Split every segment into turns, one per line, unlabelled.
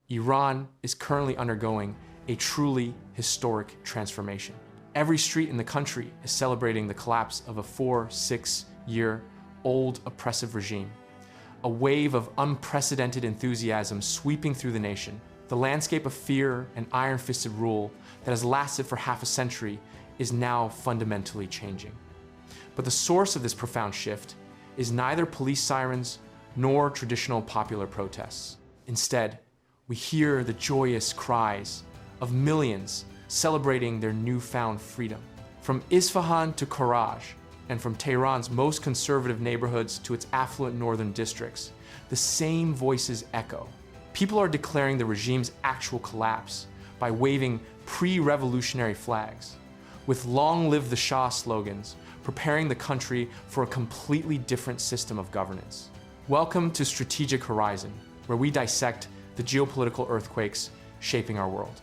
Iran is currently undergoing a truly historic transformation. Every street in the country is celebrating the collapse of a 4-6-year-old oppressive regime. A wave of unprecedented enthusiasm sweeping through the nation. The landscape of fear and iron-fisted rule that has lasted for half a century is now fundamentally changing. But the source of this profound shift is neither police sirens nor traditional popular protests. Instead, we hear the joyous cries of millions celebrating their newfound freedom. From Isfahan to Karaj, and from Tehran's most conservative neighborhoods to its affluent northern districts, the same voices echo. People are declaring the regime's actual collapse by waving pre-revolutionary flags, with "Long live the Shah" slogans, preparing the country for a completely different system of governance. Welcome to Strategic Horizon, where we dissect the geopolitical earthquakes shaping our world.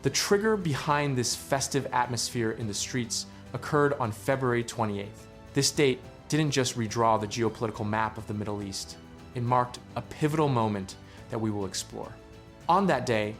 The trigger behind this festive atmosphere in the streets occurred on February 28th. This date didn't just redraw the geopolitical map of the Middle East. It marked a pivotal moment that we will explore. On that day,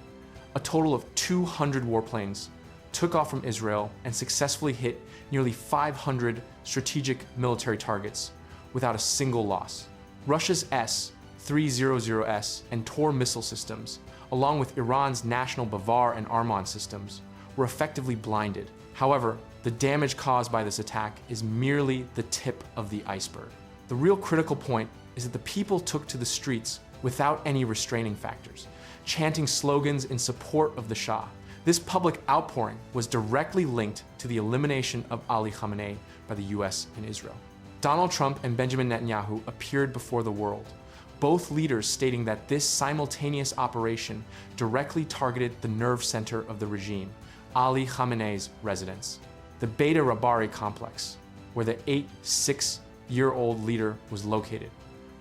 a total of 200 warplanes took off from Israel and successfully hit nearly 500 strategic military targets without a single loss. Russia's S-300S and Tor missile systems, along with Iran's national Bavar and Arman systems, were effectively blinded. However, the damage caused by this attack is merely the tip of the iceberg. The real critical point is that the people took to the streets without any restraining factors, chanting slogans in support of the Shah. This public outpouring was directly linked to the elimination of Ali Khamenei by the US and Israel. Donald Trump and Benjamin Netanyahu appeared before the world, both leaders stating that this simultaneous operation directly targeted the nerve center of the regime, Ali Khamenei's residence. The Beta Rabari complex, where the 86-year-old leader was located,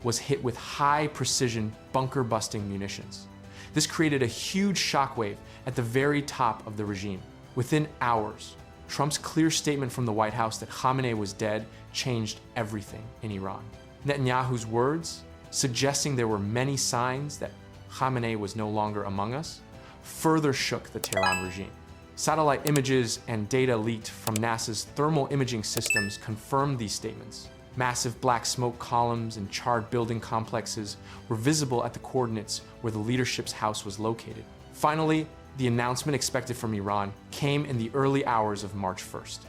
was hit with high-precision bunker-busting munitions. This created a huge shockwave at the very top of the regime. Within hours, Trump's clear statement from the White House that Khamenei was dead changed everything in Iran. Netanyahu's words, suggesting there were many signs that Khamenei was no longer among us, further shook the Tehran regime. Satellite images and data leaked from NASA's thermal imaging systems confirmed these statements. Massive black smoke columns and charred building complexes were visible at the coordinates where the leadership's house was located. Finally, the announcement expected from Iran came in the early hours of March 1st.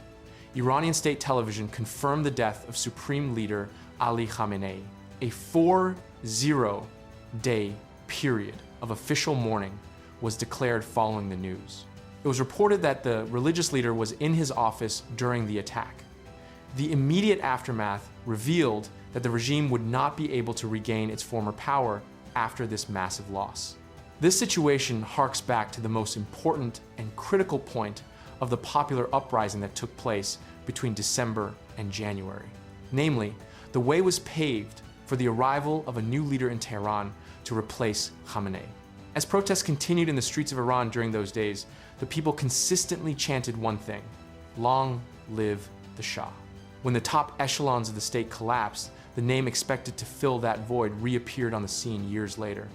Iranian state television confirmed the death of Supreme Leader Ali Khamenei. A 40-day period of official mourning was declared following the news. It was reported that the religious leader was in his office during the attack. The immediate aftermath revealed that the regime would not be able to regain its former power after this massive loss. This situation harks back to the most important and critical point of the popular uprising that took place between December and January. Namely, the way was paved for the arrival of a new leader in Tehran to replace Khamenei. As protests continued in the streets of Iran during those days, the people consistently chanted one thing: "Long live the Shah." When the top echelons of the state collapsed, the name expected to fill that void reappeared on the scene years later.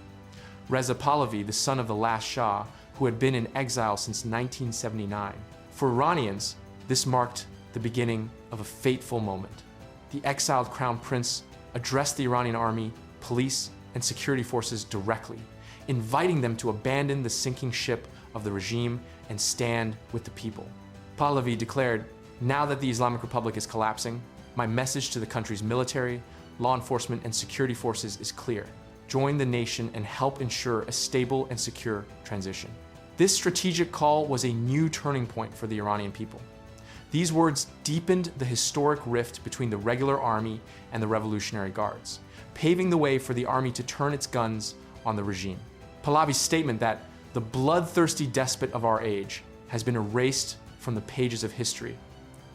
Reza Pahlavi, the son of the last Shah, who had been in exile since 1979. For Iranians, this marked the beginning of a fateful moment. The exiled crown prince addressed the Iranian army, police, and security forces directly, inviting them to abandon the sinking ship of the regime and stand with the people. Pahlavi declared, "Now that the Islamic Republic is collapsing, my message to the country's military, law enforcement, and security forces is clear. Join the nation and help ensure a stable and secure transition." This strategic call was a new turning point for the Iranian people. These words deepened the historic rift between the regular army and the Revolutionary Guards, paving the way for the army to turn its guns on the regime. Pahlavi's statement that the bloodthirsty despot of our age has been erased from the pages of history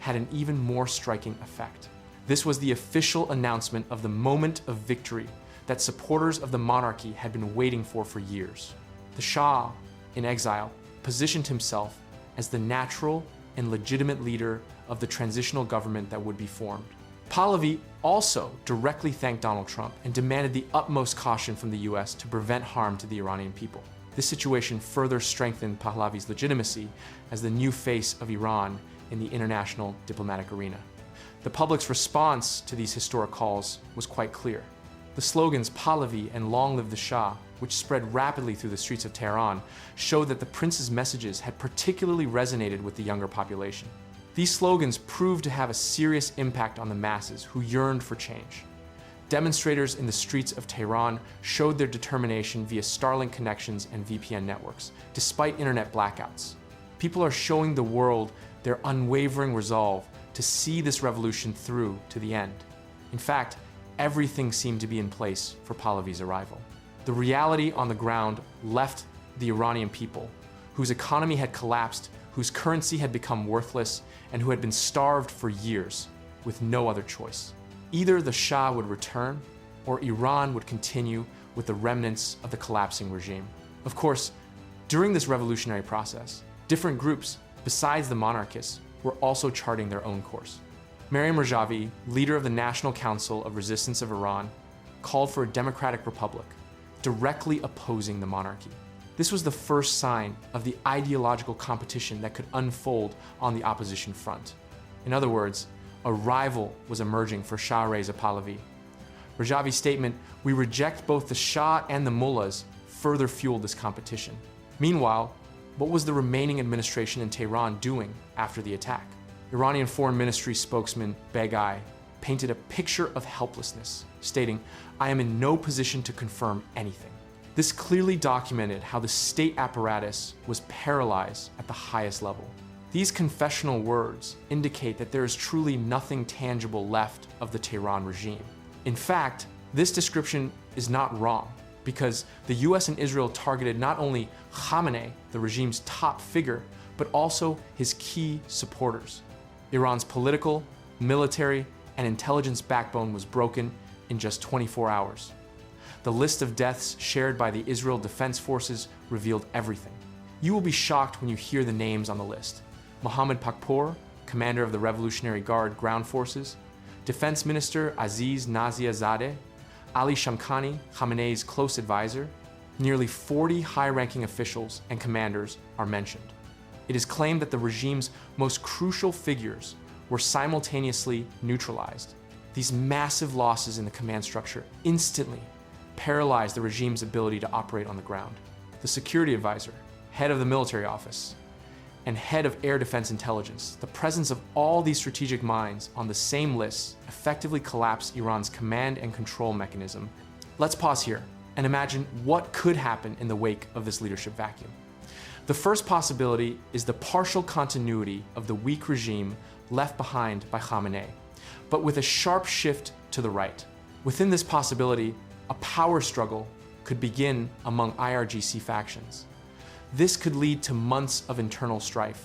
had an even more striking effect. This was the official announcement of the moment of victory that supporters of the monarchy had been waiting for years. The Shah, in exile, positioned himself as the natural and legitimate leader of the transitional government that would be formed. Pahlavi also directly thanked Donald Trump and demanded the utmost caution from the US to prevent harm to the Iranian people. This situation further strengthened Pahlavi's legitimacy as the new face of Iran in the international diplomatic arena. The public's response to these historic calls was quite clear. The slogans Pahlavi and Long Live the Shah, which spread rapidly through the streets of Tehran, showed that the prince's messages had particularly resonated with the younger population. These slogans proved to have a serious impact on the masses who yearned for change. Demonstrators in the streets of Tehran showed their determination via Starlink connections and VPN networks, despite internet blackouts. People are showing the world their unwavering resolve to see this revolution through to the end. In fact, everything seemed to be in place for Pahlavi's arrival. The reality on the ground left the Iranian people, whose economy had collapsed, whose currency had become worthless, and who had been starved for years, with no other choice. Either the Shah would return, or Iran would continue with the remnants of the collapsing regime. Of course, during this revolutionary process, different groups, besides the monarchists, were also charting their own course. Maryam Rajavi, leader of the National Council of Resistance of Iran, called for a democratic republic, directly opposing the monarchy. This was the first sign of the ideological competition that could unfold on the opposition front. In other words, a rival was emerging for Shah Reza Pahlavi. Rajavi's statement, "We reject both the Shah and the mullahs," further fueled this competition. Meanwhile, what was the remaining administration in Tehran doing after the attack? Iranian Foreign Ministry spokesman Begai painted a picture of helplessness, stating, "I am in no position to confirm anything." This clearly documented how the state apparatus was paralyzed at the highest level. These confessional words indicate that there is truly nothing tangible left of the Tehran regime. In fact, this description is not wrong, because the US and Israel targeted not only Khamenei, the regime's top figure, but also his key supporters. Iran's political, military, and intelligence backbone was broken in just 24 hours. The list of deaths shared by the Israel Defense Forces revealed everything. You will be shocked when you hear the names on the list. Mohammad Pakpour, commander of the Revolutionary Guard Ground Forces, Defense Minister Aziz Naziazadeh, Ali Shamkhani, Khamenei's close advisor. Nearly 40 high-ranking officials and commanders are mentioned. It is claimed that the regime's most crucial figures were simultaneously neutralized. These massive losses in the command structure instantly paralyzed the regime's ability to operate on the ground. The security advisor, head of the military office, and head of air defense intelligence, the presence of all these strategic minds on the same list effectively collapsed Iran's command and control mechanism. Let's pause here and imagine what could happen in the wake of this leadership vacuum. The first possibility is the partial continuity of the weak regime left behind by Khamenei, but with a sharp shift to the right. Within this possibility, a power struggle could begin among IRGC factions. This could lead to months of internal strife,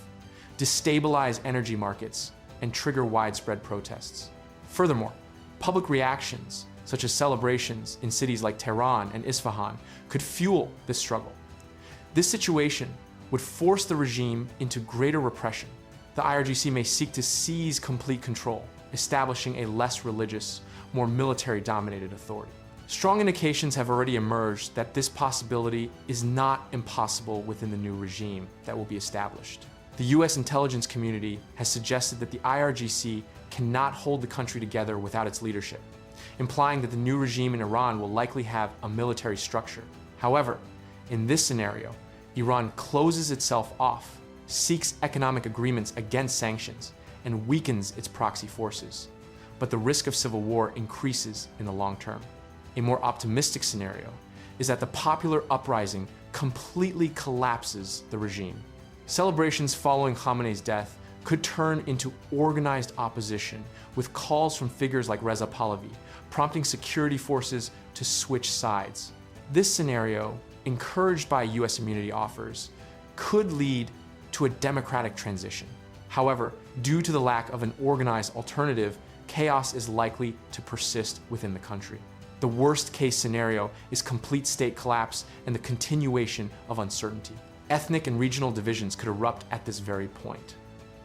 destabilize energy markets, and trigger widespread protests. Furthermore, public reactions, such as celebrations in cities like Tehran and Isfahan, could fuel this struggle. This situation would force the regime into greater repression. The IRGC may seek to seize complete control, establishing a less religious, more military-dominated authority. Strong indications have already emerged that this possibility is not impossible within the new regime that will be established. The US intelligence community has suggested that the IRGC cannot hold the country together without its leadership, implying that the new regime in Iran will likely have a military structure. However, in this scenario, Iran closes itself off, seeks economic agreements against sanctions, and weakens its proxy forces. But the risk of civil war increases in the long term. A more optimistic scenario is that the popular uprising completely collapses the regime. Celebrations following Khamenei's death could turn into organized opposition with calls from figures like Reza Pahlavi, prompting security forces to switch sides. This scenario, encouraged by US immunity offers, could lead to a democratic transition. However, due to the lack of an organized alternative, chaos is likely to persist within the country. The worst-case scenario is complete state collapse and the continuation of uncertainty. Ethnic and regional divisions could erupt at this very point.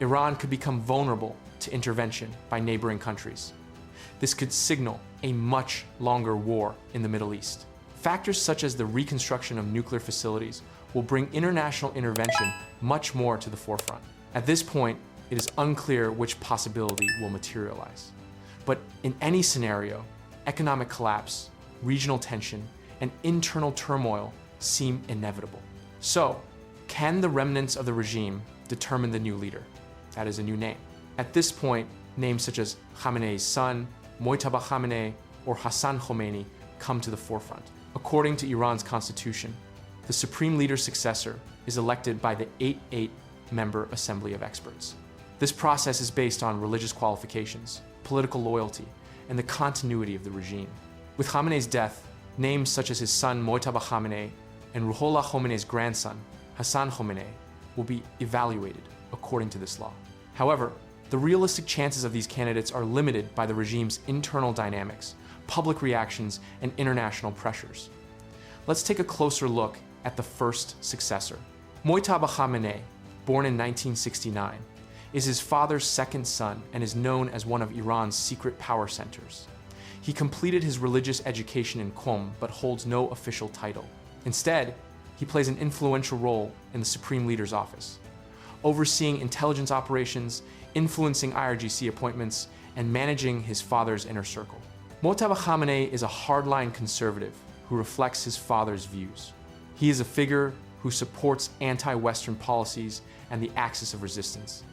Iran could become vulnerable to intervention by neighboring countries. This could signal a much longer war in the Middle East. Factors such as the reconstruction of nuclear facilities will bring international intervention much more to the forefront. At this point, it is unclear which possibility will materialize. But in any scenario, economic collapse, regional tension, and internal turmoil seem inevitable. So, can the remnants of the regime determine the new leader? That is a new name. At this point, names such as Khamenei's son, Mojtaba Khamenei, or Hassan Khomeini come to the forefront. According to Iran's constitution, the supreme leader's successor is elected by the 8-member Assembly of Experts. This process is based on religious qualifications, political loyalty, and the continuity of the regime. With Khamenei's death, names such as his son Mojtaba Khamenei and Ruhollah Khomenei's grandson, Hassan Khomeini, will be evaluated according to this law. However, the realistic chances of these candidates are limited by the regime's internal dynamics, public reactions, and international pressures. Let's take a closer look at the first successor. Mojtaba Khamenei, born in 1969, is his father's second son and is known as one of Iran's secret power centers. He completed his religious education in Qom but holds no official title. Instead, he plays an influential role in the Supreme Leader's office, overseeing intelligence operations, influencing IRGC appointments, and managing his father's inner circle. Mojtaba Khamenei is a hardline conservative who reflects his father's views. He is a figure who supports anti-Western policies and the axis of resistance.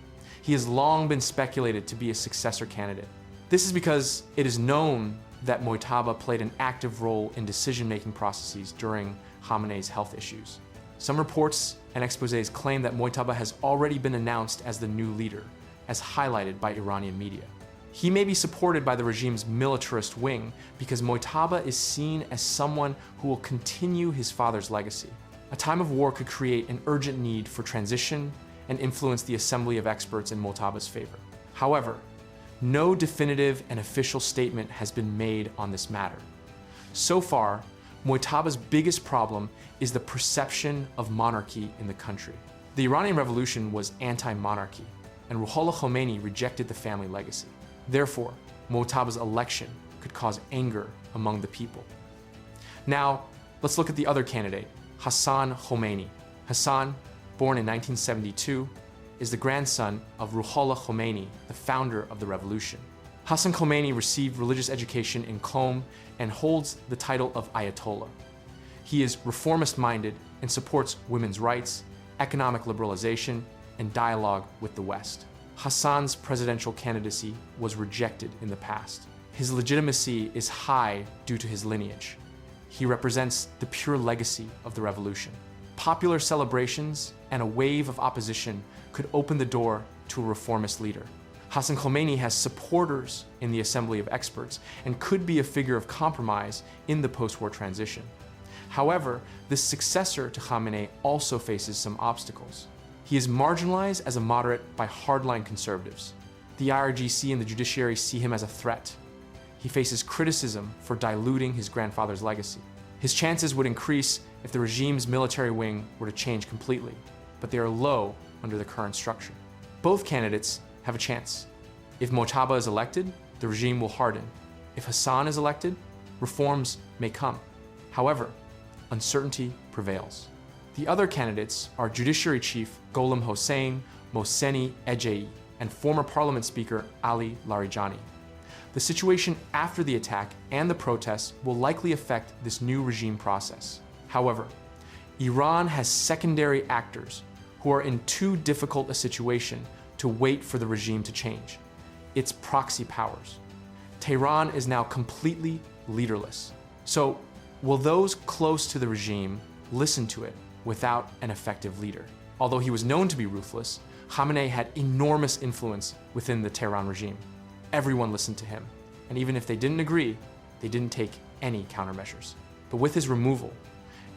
He has long been speculated to be a successor candidate. This is because it is known that Mojtaba played an active role in decision-making processes during Khamenei's health issues. Some reports and exposés claim that Mojtaba has already been announced as the new leader, as highlighted by Iranian media. He may be supported by the regime's militarist wing because Mojtaba is seen as someone who will continue his father's legacy. A time of war could create an urgent need for transition and influence the Assembly of Experts in Mojtaba's favor. However, no definitive and official statement has been made on this matter. So far, Mojtaba's biggest problem is the perception of monarchy in the country. The Iranian Revolution was anti-monarchy, and Ruhollah Khomeini rejected the family legacy. Therefore, Mojtaba's election could cause anger among the people. Now, let's look at the other candidate, Hassan Khomeini. Hassan, born in 1972, is the grandson of Ruhollah Khomeini, the founder of the revolution. Hassan Khomeini received religious education in Qom and holds the title of Ayatollah. He is reformist-minded and supports women's rights, economic liberalization, and dialogue with the West. Hassan's presidential candidacy was rejected in the past. His legitimacy is high due to his lineage. He represents the pure legacy of the revolution. Popular celebrations and a wave of opposition could open the door to a reformist leader. Hassan Khomeini has supporters in the Assembly of Experts and could be a figure of compromise in the post-war transition. However, this successor to Khamenei also faces some obstacles. He is marginalized as a moderate by hardline conservatives. The IRGC and the judiciary see him as a threat. He faces criticism for diluting his grandfather's legacy. His chances would increase if the regime's military wing were to change completely, but they are low under the current structure. Both candidates have a chance. If Mojtaba is elected, the regime will harden. If Hassan is elected, reforms may come. However, uncertainty prevails. The other candidates are Judiciary Chief Gholam Hossein Mohseni Ejei and former Parliament Speaker Ali Larijani. The situation after the attack and the protests will likely affect this new regime process. However, Iran has secondary actors who are in too difficult a situation to wait for the regime to change. Its proxy powers. Tehran is now completely leaderless. So, will those close to the regime listen to it without an effective leader? Although he was known to be ruthless, Khamenei had enormous influence within the Tehran regime. Everyone listened to him, and even if they didn't agree, they didn't take any countermeasures. But with his removal,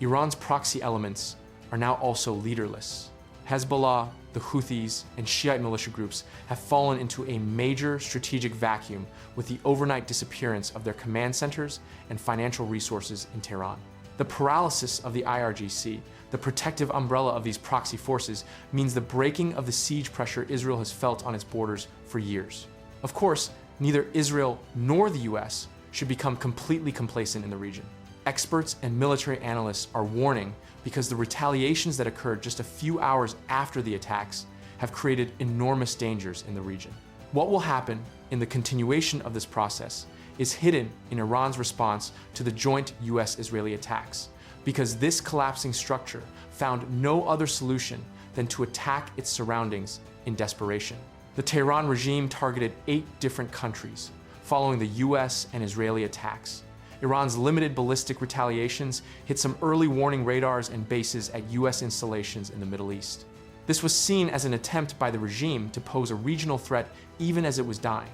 Iran's proxy elements are now also leaderless. Hezbollah, the Houthis, and Shiite militia groups have fallen into a major strategic vacuum with the overnight disappearance of their command centers and financial resources in Tehran. The paralysis of the IRGC, the protective umbrella of these proxy forces, means the breaking of the siege pressure Israel has felt on its borders for years. Of course, neither Israel nor the US should become completely complacent in the region. Experts and military analysts are warning because the retaliations that occurred just a few hours after the attacks have created enormous dangers in the region. What will happen in the continuation of this process is hidden in Iran's response to the joint US-Israeli attacks, because this collapsing structure found no other solution than to attack its surroundings in desperation. The Tehran regime targeted 8 different countries following the US and Israeli attacks. Iran's limited ballistic retaliations hit some early warning radars and bases at US installations in the Middle East. This was seen as an attempt by the regime to pose a regional threat even as it was dying.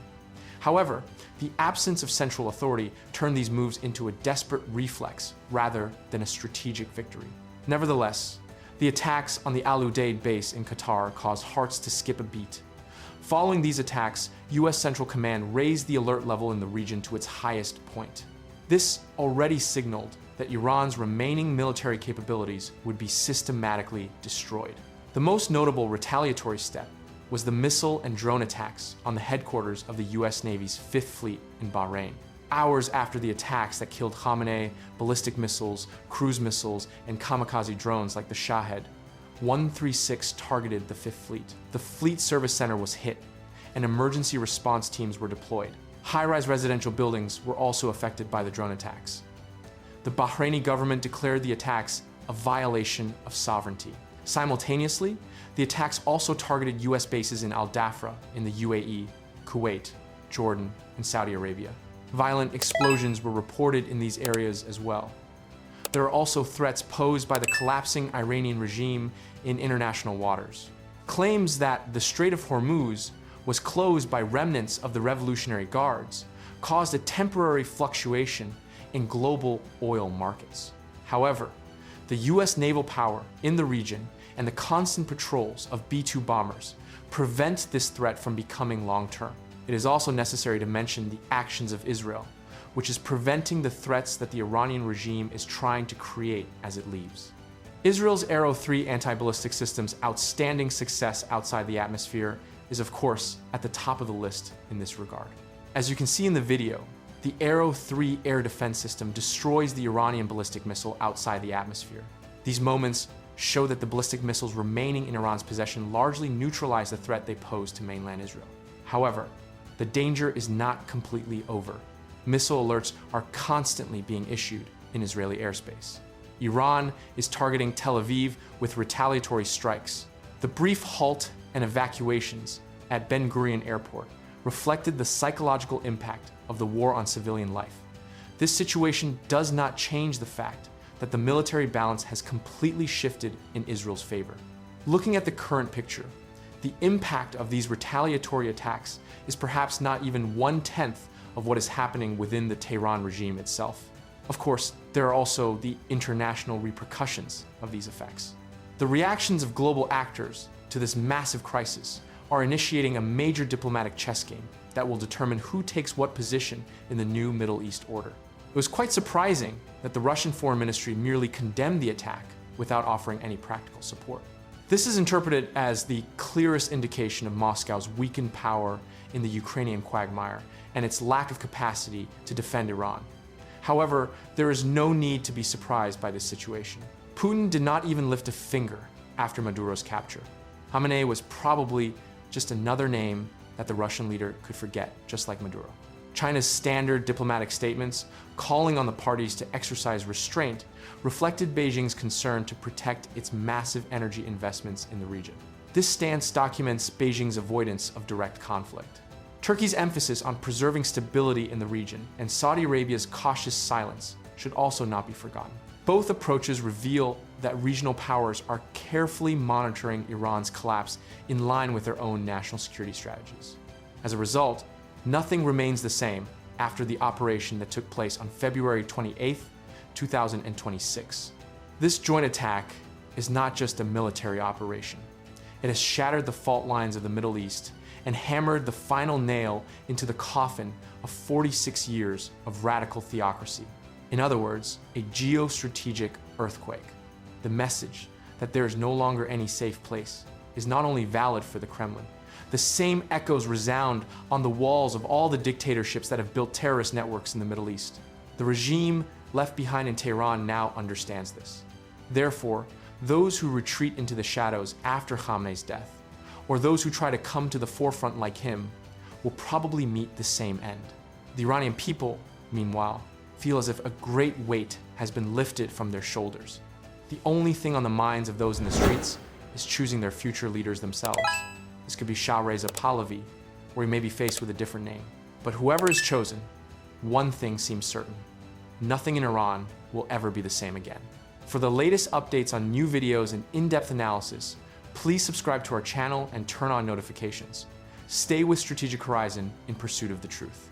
However, the absence of central authority turned these moves into a desperate reflex rather than a strategic victory. Nevertheless, the attacks on the Al Udeid base in Qatar caused hearts to skip a beat. Following these attacks, US Central Command raised the alert level in the region to its highest point. This already signaled that Iran's remaining military capabilities would be systematically destroyed. The most notable retaliatory step was the missile and drone attacks on the headquarters of the US Navy's Fifth Fleet in Bahrain. Hours after the attacks that killed Khamenei, ballistic missiles, cruise missiles, and kamikaze drones like the Shah 136 targeted the Fifth Fleet. The Fleet Service Center was hit, and emergency response teams were deployed. High-rise residential buildings were also affected by the drone attacks. The Bahraini government declared the attacks a violation of sovereignty. Simultaneously, the attacks also targeted US bases in Al Dhafra in the UAE, Kuwait, Jordan, and Saudi Arabia. Violent explosions were reported in these areas as well. There are also threats posed by the collapsing Iranian regime in international waters. Claims that the Strait of Hormuz was closed by remnants of the Revolutionary Guards caused a temporary fluctuation in global oil markets. However, the US naval power in the region and the constant patrols of B-2 bombers prevent this threat from becoming long-term. It is also necessary to mention the actions of Israel, which is preventing the threats that the Iranian regime is trying to create as it leaves. Israel's Arrow 3 anti-ballistic system's outstanding success outside the atmosphere is, of course, at the top of the list in this regard. As you can see in the video, the Arrow 3 air defense system destroys the Iranian ballistic missile outside the atmosphere. These moments show that the ballistic missiles remaining in Iran's possession largely neutralize the threat they pose to mainland Israel. However, the danger is not completely over. Missile alerts are constantly being issued in Israeli airspace. Iran is targeting Tel Aviv with retaliatory strikes. The brief halt and evacuations at Ben Gurion Airport reflected the psychological impact of the war on civilian life. This situation does not change the fact that the military balance has completely shifted in Israel's favor. Looking at the current picture, the impact of these retaliatory attacks is perhaps not even 1/10 of what is happening within the Tehran regime itself. Of course, there are also the international repercussions of these effects. The reactions of global actors to this massive crisis are initiating a major diplomatic chess game that will determine who takes what position in the new Middle East order. It was quite surprising that the Russian Foreign Ministry merely condemned the attack without offering any practical support. This is interpreted as the clearest indication of Moscow's weakened power in the Ukrainian quagmire and its lack of capacity to defend Iran. However, there is no need to be surprised by this situation. Putin did not even lift a finger after Maduro's capture. Khamenei was probably just another name that the Russian leader could forget, just like Maduro. China's standard diplomatic statements calling on the parties to exercise restraint reflected Beijing's concern to protect its massive energy investments in the region. This stance documents Beijing's avoidance of direct conflict. Turkey's emphasis on preserving stability in the region and Saudi Arabia's cautious silence should also not be forgotten. Both approaches reveal that regional powers are carefully monitoring Iran's collapse in line with their own national security strategies. As a result, nothing remains the same after the operation that took place on February 28, 2026. This joint attack is not just a military operation. It has shattered the fault lines of the Middle East and hammered the final nail into the coffin of 46 years of radical theocracy. In other words, a geostrategic earthquake. The message that there is no longer any safe place is not only valid for the Kremlin, The same echoes resound on the walls of all the dictatorships that have built terrorist networks in the Middle East. The regime left behind in Tehran now understands this. Therefore, those who retreat into the shadows after Khamenei's death, or those who try to come to the forefront like him, will probably meet the same end. The Iranian people, meanwhile, feel as if a great weight has been lifted from their shoulders. The only thing on the minds of those in the streets is choosing their future leaders themselves. This could be Shah Reza Pahlavi, or he may be faced with a different name. But whoever is chosen, one thing seems certain: nothing in Iran will ever be the same again. For the latest updates on new videos and in-depth analysis, please subscribe to our channel and turn on notifications. Stay with Strategic Horizon in pursuit of the truth.